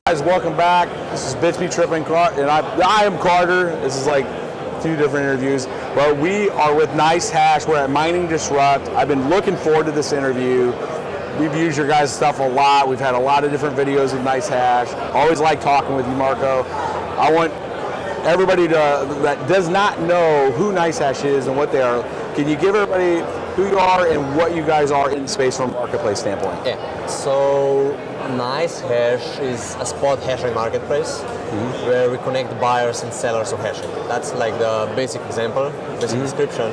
Guys, welcome back. This is BitsBeTrippin, and I am Carter. This is like 2 different interviews, but we are with Nicehash. We're at Mining Disrupt. I've been looking forward to this interview. We've used your guys' stuff a lot. We've had a lot of different videos of Nicehash. Always like talking with you, Marco. I want everybody that does not know who Nicehash is and what they are. Can you give everybody who you are and what you guys are in the space from a marketplace standpoint? Yeah. So Nicehash is a spot hashing marketplace where we connect buyers and sellers of hashing. That's like the basic example, basic description.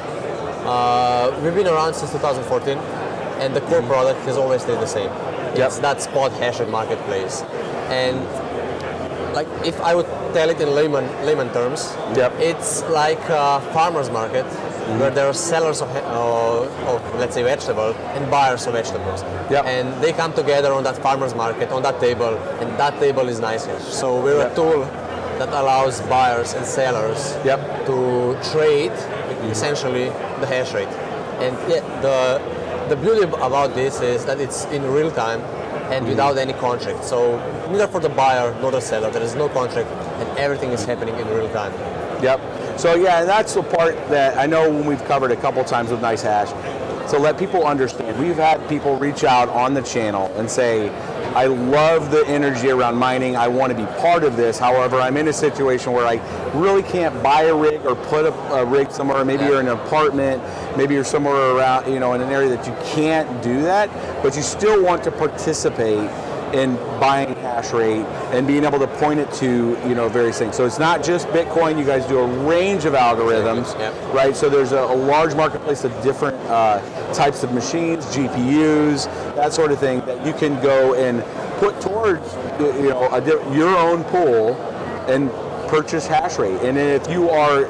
We've been around since 2014, and the core product has always stayed the same. It's that spot hashing marketplace. And like if I would tell it in layman terms, it's like a farmer's market where there are sellers of let's say vegetables and buyers of vegetables. And they come together on that farmer's market, on that table, and that table is Nicehash. So we're a tool that allows buyers and sellers to trade essentially the hash rate. And the beauty about this is that it's in real time and without any contract. So neither for the buyer nor the seller, there is no contract, and everything is happening in real time. So yeah, and that's the part that I know when we've covered a couple times with Nicehash. So let people understand. We've had people reach out on the channel and say, I love the energy around mining. I want to be part of this. However, I'm in a situation where I really can't buy a rig or put a rig somewhere. Maybe you're in an apartment. Maybe you're somewhere around, in an area that you can't do that, but you still want to participate in buying hash rate and being able to point it to various things. So it's not just Bitcoin. You guys do a range of algorithms, right? So there's a large marketplace of different types of machines, GPUs, that sort of thing that you can go and put towards your own pool and purchase hash rate. And then if you are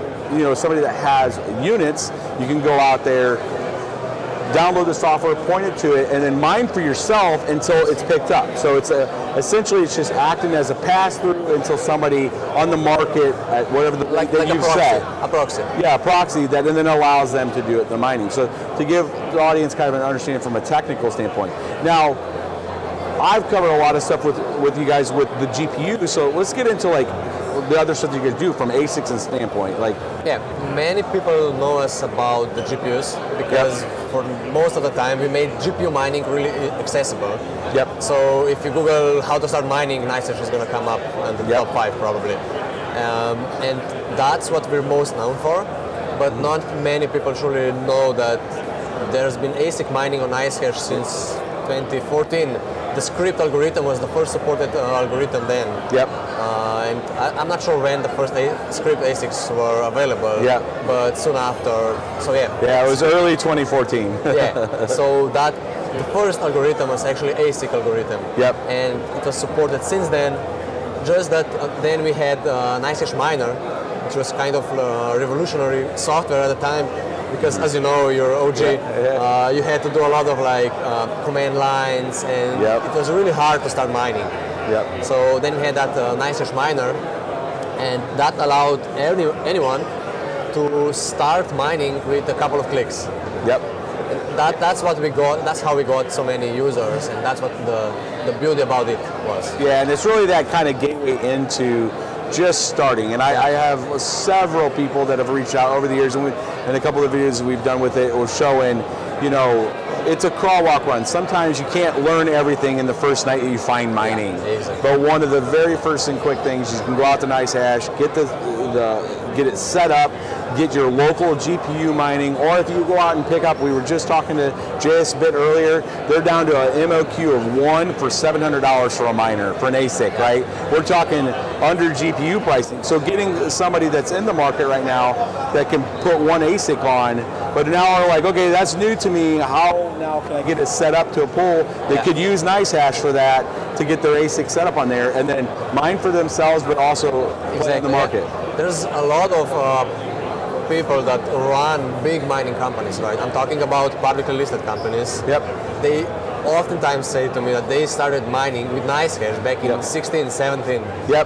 somebody that has units, you can go out there, download the software, point it to it, and then mine for yourself until it's picked up. So it's essentially it's just acting as a pass-through until somebody on the market at whatever the like you've set. A proxy. Yeah, a proxy that and then allows them to do it, the mining. So to give the audience kind of an understanding from a technical standpoint. Now, I've covered a lot of stuff with you guys with the GPU, so let's get into like the other stuff you guys do from ASICs and standpoint. Many people know us about the GPUs because for most of the time we made GPU mining really accessible. So if you Google how to start mining, Nicehash is going to come up in the top 5 probably. And that's what we're most known for, but not many people truly know that there's been ASIC mining on Nicehash since 2014. The script algorithm was the first supported algorithm then. And I'm not sure when the first script ASICs were available, but soon after, so it was early 2014. So the first algorithm was actually ASIC algorithm. And it was supported since then, just that then we had Nicehash Miner, which was kind of revolutionary software at the time, because as you know, you're OG, you had to do a lot of command lines, and it was really hard to start mining. So then we had that Nicehash Miner, and that allowed anyone to start mining with a couple of clicks. That's what we got. That's how we got so many users, and that's what the beauty about it was. And it's really that kind of gateway into just starting. And I have several people that have reached out over the years, and a couple of videos we've done with it, we're showing, it's a crawl, walk, run. Sometimes you can't learn everything in the first night that you find mining. But one of the very first and quick things, you can go out to Nicehash, get it set up, get your local GPU mining, or if you go out and pick up, we were just talking to JSBit earlier, they're down to an MOQ of 1 for $700 for a miner, for an ASIC, right? We're talking under GPU pricing. So getting somebody that's in the market right now that can put one ASIC on, but now are like, okay, that's new to me, how now can I get it set up to a pool that could use Nicehash for that to get their ASIC set up on there and then mine for themselves, but also play in the market. There's a lot of people that run big mining companies, right? I'm talking about publicly listed companies. They oftentimes say to me that they started mining with Nicehash back in 16, 17.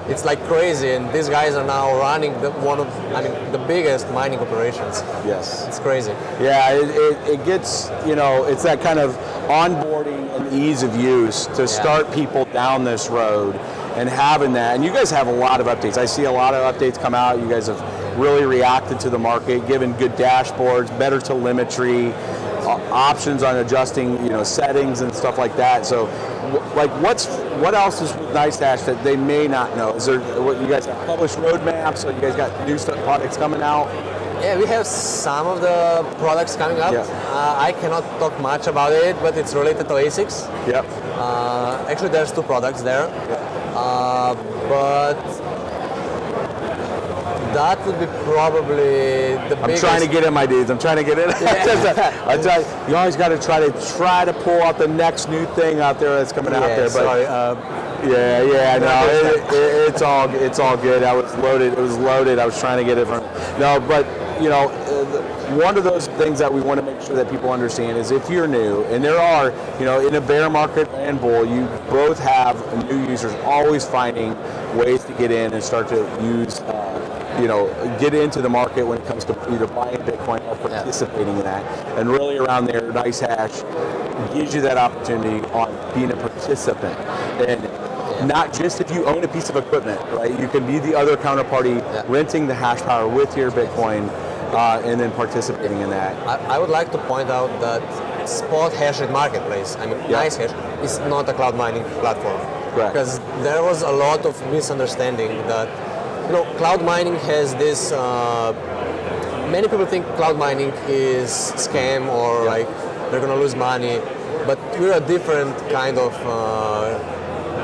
It's like crazy, and these guys are now running the biggest mining operations. It's crazy. It gets, it's that kind of onboarding and ease of use to start people down this road. and having that, and you guys have a lot of updates. I see a lot of updates come out. You guys have really reacted to the market, given good dashboards, better telemetry, options on adjusting, settings and stuff like that. So, what else is with Nicehash that they may not know? Is there what you guys have published roadmaps? So you guys got new products coming out? Yeah, we have some of the products coming up. Yeah. I cannot talk much about it, but it's related to ASICs. Yep. Actually, there's 2 products there. But that would be probably the biggest. I'm trying to get in, my dudes. I'm trying to get in. I tell you, you always got to try to pull out the next new thing out there that's coming out there. But sorry. It's all good. I was loaded. It was loaded. I was trying to get it from. No, but one of those things that we want to make sure that people understand is if you're new, and there are, in a bear market and bull, you both have new users always finding ways to get in and start to use, get into the market when it comes to either buying Bitcoin or participating in that. And really around there, Nicehash gives you that opportunity on being a participant. And not just if you own a piece of equipment, right? You can be the other counterparty renting the hash power with your Bitcoin and then participating in that. I would like to point out that spot Hashrate marketplace, Nicehash, is not a cloud mining platform. Correct. Because there was a lot of misunderstanding that, cloud mining has this, many people think cloud mining is scam or like they're going to lose money, but we're a different kind of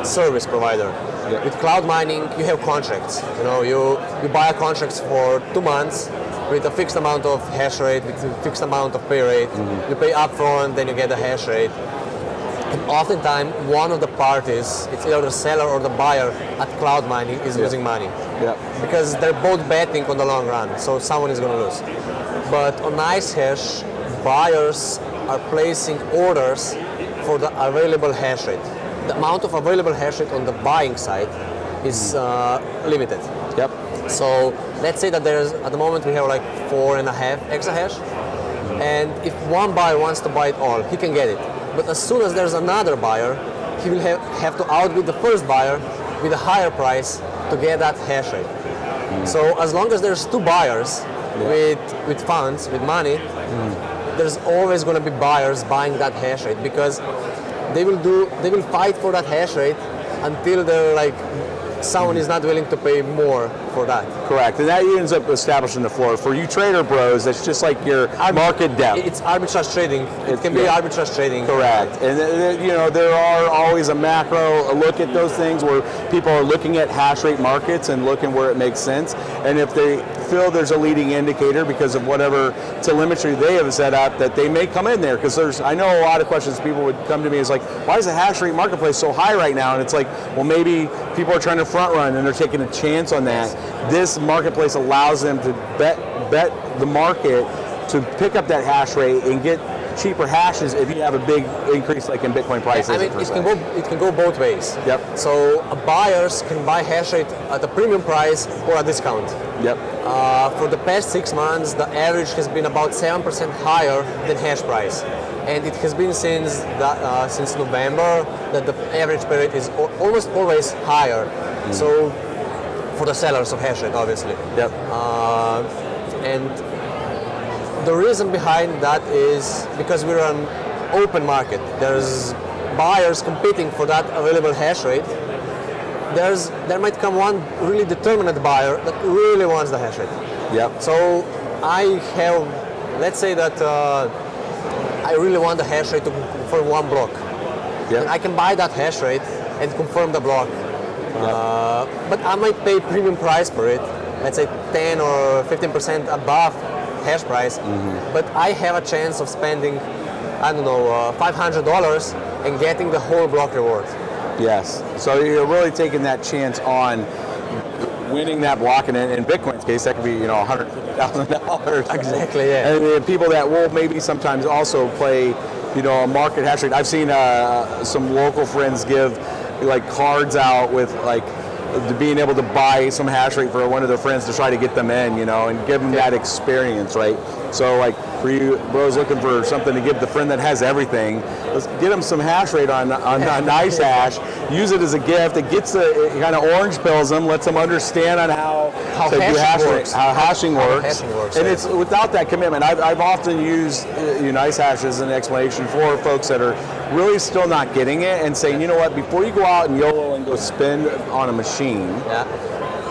service provider. Yeah. With cloud mining, you have contracts. You buy a contract for 2 months with a fixed amount of hash rate, with a fixed amount of pay rate. Mm-hmm. You pay upfront, then you get the hash rate. And oftentimes, one of the parties, it's either the seller or the buyer at cloud mining, is losing money. Yeah. Because they're both betting on the long run, so someone is going to lose. But on Nicehash, buyers are placing orders for the available hash rate. The amount of available hash rate on the buying side is limited. Yep. So let's say that at the moment we have like 4.5 exahash, and if one buyer wants to buy it all, he can get it. But as soon as there's another buyer, he will have to outbid the first buyer with a higher price to get that hash rate. So as long as there's 2 buyers with funds, with money, there's always going to be buyers buying that hash rate because they will fight for that hash rate until they're like someone is not willing to pay more for that. Correct, and that ends up establishing the floor. For you trader bros, that's just like your market depth. It's arbitrage trading. It can be arbitrage trading. Correct, and there are always a macro look at those things where people are looking at hash rate markets and looking where it makes sense. And if they feel there's a leading indicator because of whatever telemetry they have set up, that they may come in there. Because I know a lot of questions people would come to me is like, why is the hash rate marketplace so high right now? And it's like, well, maybe people are trying to front run and they're taking a chance on that. This marketplace allows them to bet the market to pick up that hash rate and get cheaper hashes if you have a big increase like in Bitcoin prices. It can go both ways. Yep. So buyers can buy hash rate at a premium price or a discount. Yep. For the past 6 months, the average has been about 7% higher than hash price. And it has been since November that the average pay rate is almost always higher. So for the sellers of hash rate, obviously. Yep. And the reason behind that is because we're an open market. There's buyers competing for that available hash rate. There might come one really determined buyer that really wants the hash rate. Yep. So let's say that I really want the hash rate to confirm one block. Yep. And I can buy that hash rate and confirm the block. Yep. But I might pay premium price for it, let's say 10 or 15% above hash price, but I have a chance of spending, $500 and getting the whole block reward. Yes, so you're really taking that chance on winning that block, and in Bitcoin's case, that could be $150,000. Exactly, yeah. And the people that will maybe sometimes also play, a market hash rate. I've seen some local friends give like cards out with like being able to buy some hash rate for one of their friends to try to get them in, and give them that experience, right? So like For you bros looking for something to give the friend that has everything, let's get them some hash rate on Nicehash. Use it as a gift. It gets it kind of orange pills them, lets them understand on how to do hashing works. And it's without that commitment. I've often used Nicehash as an explanation for folks that are really still not getting it and saying, you know what, before you go out and YOLO and go spend on a machine,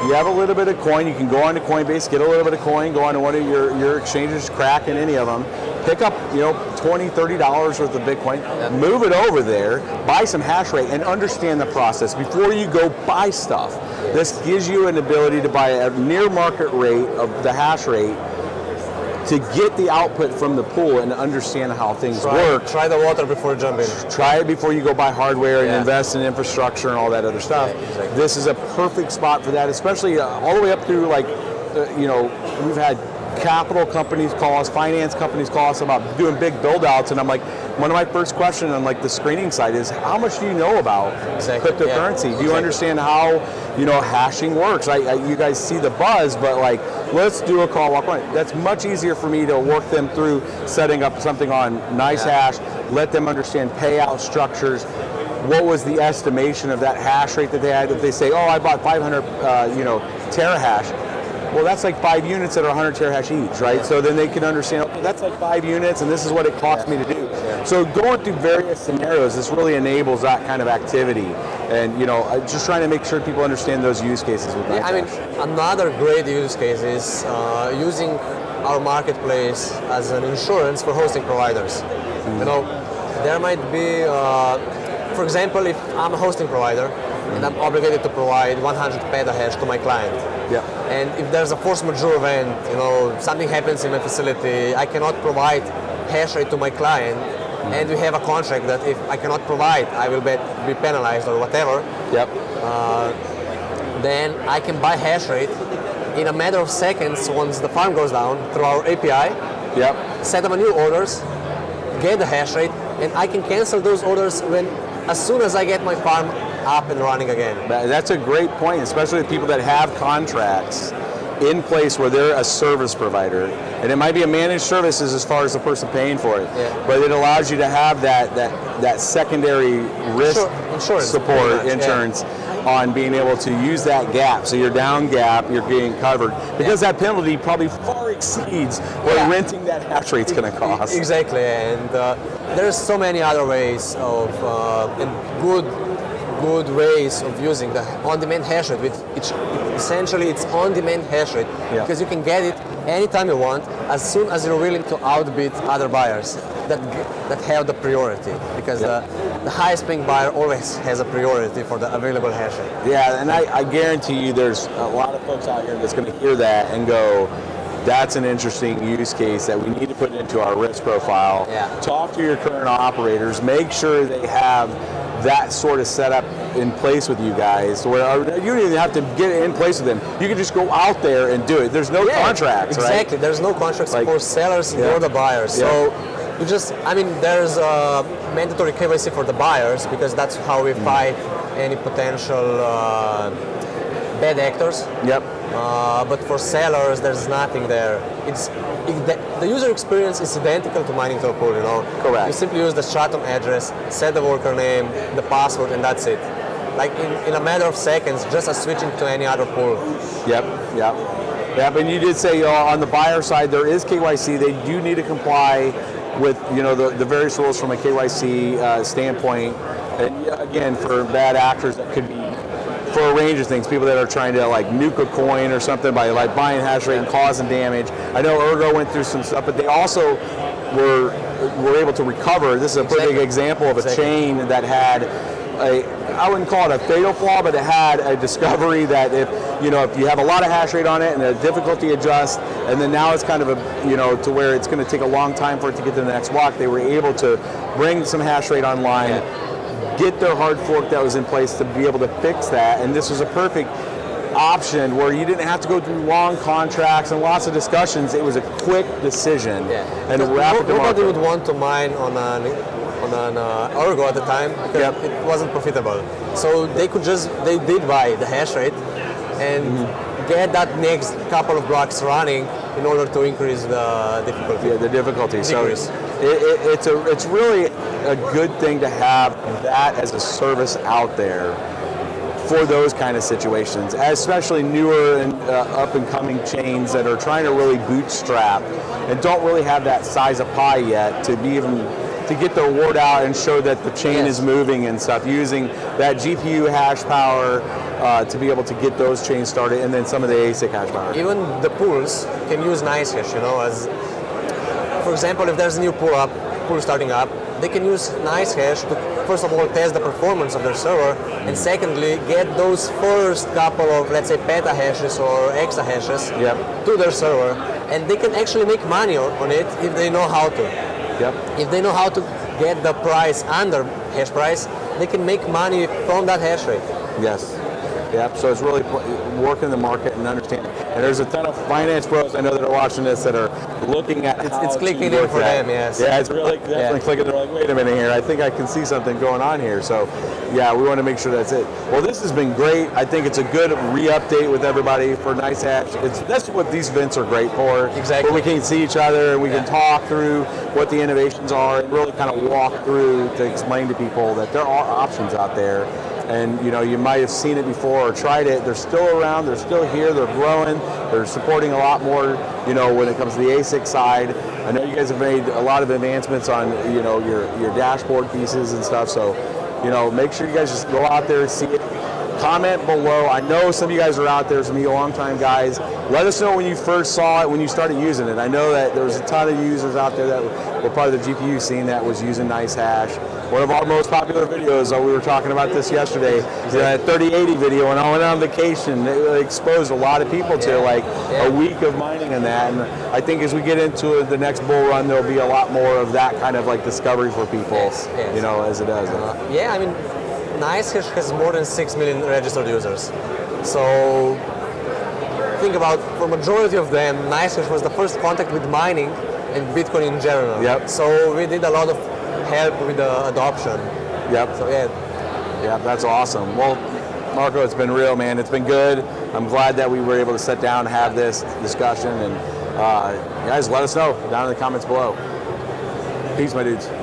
you have a little bit of coin, you can go onto Coinbase, get a little bit of coin, go onto one of your exchanges, crack in any of them, pick up $20, $30 worth of Bitcoin, move it over there, buy some hash rate, and understand the process before you go buy stuff. This gives you an ability to buy a near market rate of the hash rate to get the output from the pool and understand how things work. Try the water before jumping. Try it before you go buy hardware and invest in infrastructure and all that other stuff. Yeah, exactly. This is a perfect spot for that, especially all the way up through we've had capital companies call us, finance companies call us about doing big build outs, and I'm like, one of my first questions on the screening side is, how much do you know about cryptocurrency? Do you understand how hashing works? You guys see the buzz, but let's do a call walk run. That's much easier for me to work them through setting up something on Nicehash, let them understand payout structures. What was the estimation of that hash rate that they had? If they say, oh, I bought 500 terahash, well, that's 5 units that are 100 terahash each, right? Yeah. So then they can understand, okay, that's 5 units, and this is what it cost me to do. Yeah. So going through various scenarios, this really enables that kind of activity, and just trying to make sure people understand those use cases with Nicehash. Another great use case is using our marketplace as an insurance for hosting providers. There might be, for example, if I'm a hosting provider and I'm obligated to provide 100 petahash to my client. Yeah. And if there's a force majeure event, something happens in my facility, I cannot provide hash rate to my client, and we have a contract that if I cannot provide, I will be penalized or whatever. Yep. Then I can buy hash rate in a matter of seconds once the farm goes down through our API. Yep. Set up a new orders, get the hash rate, and I can cancel those orders as soon as I get my farm up and running again. That's a great point, especially with people that have contracts in place where they're a service provider, and it might be a managed services as far as the person paying for it, but it allows you to have that secondary risk insurance on being able to use that gap. So you're down gap, you're getting covered, because that penalty probably far exceeds what renting that hash rate's going to cost. Exactly, and there's so many other ways of good ways of using the on-demand hash rate, essentially it's on-demand hash rate, because you can get it anytime you want, as soon as you're willing to outbid other buyers that have the priority, because the highest paying buyer always has a priority for the available hash rate. Yeah, and I guarantee you there's a lot of folks out here that's going to hear that and go, that's an interesting use case that we need to put into our risk profile. Talk to your current operators, make sure they have that sort of setup in place with you guys, where you don't even have to get it in place with them. You can just go out there and do it. There's no contracts, exactly. Right? There's no contracts for sellers or the buyers. So you there's a mandatory KYC for the buyers, because that's how we fight any potential bad actors. But for sellers, there's nothing there. The user experience is identical to mining to a pool, Correct. You simply use the stratum address, set the worker name, the password, and that's it. In a matter of seconds, just as switching to any other pool. Yep. And you did say on the buyer side, there is KYC. They do need to comply with the various rules from a KYC standpoint. And again, for bad actors, that could be for a range of things. People that are trying to nuke a coin or something by buying hash rate and causing damage. I know Ergo went through some stuff, but they also were able to recover. This is a pretty big example of a chain that had I wouldn't call it a fatal flaw, but it had a discovery that if you have a lot of hash rate on it and the difficulty adjusts, and then now it's kind of to where it's going to take a long time for it to get to the next block, they were able to bring some hash rate online, get their hard fork that was in place to be able to fix that, and this was a perfect option where you didn't have to go through long contracts and lots of discussions. It was a quick decision and rapid. Nobody would want to mine on an Ergo at the time, because it wasn't profitable. So they did buy the hash rate and get that next couple of blocks running in order to increase the difficulty. Yeah, the difficulty. So Decrease. it's really a good thing to have that as a service out there for those kind of situations, especially newer and up and coming chains that are trying to really bootstrap and don't really have that size of pie yet to be even to get their word out and show that the chain is moving and stuff, using that GPU hash power to be able to get those chains started, and then some of the ASIC hash power. Even the pools can use Nicehash, as for example, if there's a new pool starting up, they can use Nicehash to first of all test the performance of their server, and secondly get those first couple of, let's say, petahashes or exahashes to their server, and they can actually make money on it if they know how to. If they know how to get the price under hash price, they can make money from that hash rate. Yes. Yep. So it's really working the market and understanding. And there's a ton of finance pros I know that are watching this that are looking at it's clicking in for them. Yes. Yeah, it's really definitely clicking. They're like, wait a minute here. I think I can see something going on here. So, yeah, we want to make sure that's it. Well, this has been great. I think it's a good re-update with everybody for Nicehash. That's what these events are great for. Exactly. Where we can see each other and we can talk through what the innovations are and really kind of walk through to explain to people that there are options out there. And you might have seen it before or tried it. They're still around. They're still here. They're growing. They're supporting a lot more. When it comes to the ASIC side, I know you guys have made a lot of advancements on your dashboard pieces and stuff. So make sure you guys just go out there and see it. Comment below. I know some of you guys are out there, some of you long-time guys. Let us know when you first saw it, when you started using it. I know that there was a ton of users out there that were part of the GPU scene that was using Nicehash. One of our most popular videos, we were talking about this yesterday, that 3080 video, and I went on vacation. It exposed a lot of people to a week of mining in that. And I think as we get into the next bull run, there'll be a lot more of that kind of discovery for people, as it does. I mean, Nicehash has more than 6 million registered users. So think about, for majority of them, Nicehash was the first contact with mining and Bitcoin in general. Yep. So we did a lot of help with the adoption. Yep. So yeah, that's awesome. Well, Marco, it's been real, man. It's been good. I'm glad that we were able to sit down and have this discussion. And guys, let us know down in the comments below. Peace, my dudes.